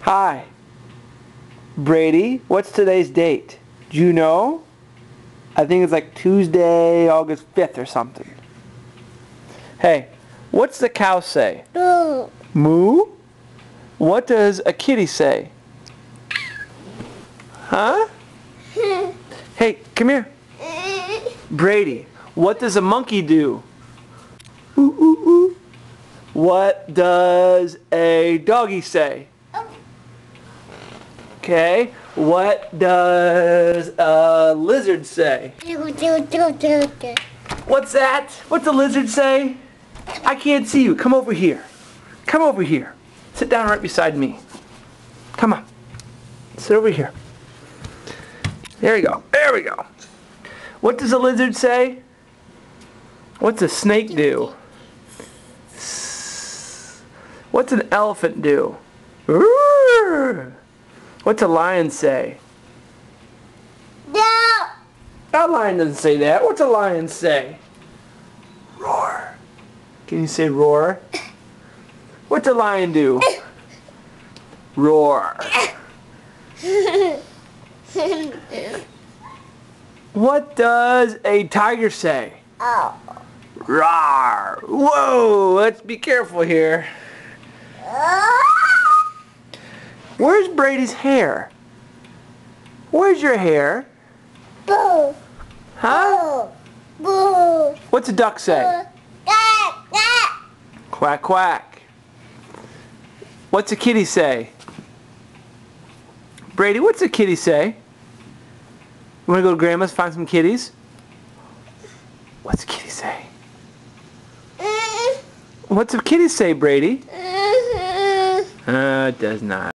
Hi. Brady, what's today's date? Do you know? I think it's like Tuesday, August 5th or something. Hey, what's the cow say? Moo. Moo? What does a kitty say? Huh? Hey, come here. Brady, what does a monkey do? Ooh, ooh, ooh. What does a doggy say? Okay, what does a lizard say? What's that? What's a lizard say? I can't see you. Come over here. Come over here. Sit down right beside me. Come on. Sit over here. There we go. There we go. What does a lizard say? What's a snake do? What's an elephant do? What's a lion say? No. A lion doesn't say that. What's a lion say? Roar. Can you say roar? What's a lion do? Roar. What does a tiger say? Oh. Roar. Whoa, let's be careful here. Where's Brady's hair? Where's your hair? Boo. Huh? Boo. What's a duck say? Quack, quack. What's a kitty say? Brady, what's a kitty say? You want to go to Grandma's, find some kitties? What's a kitty say? What's a kitty say, Brady? It does not.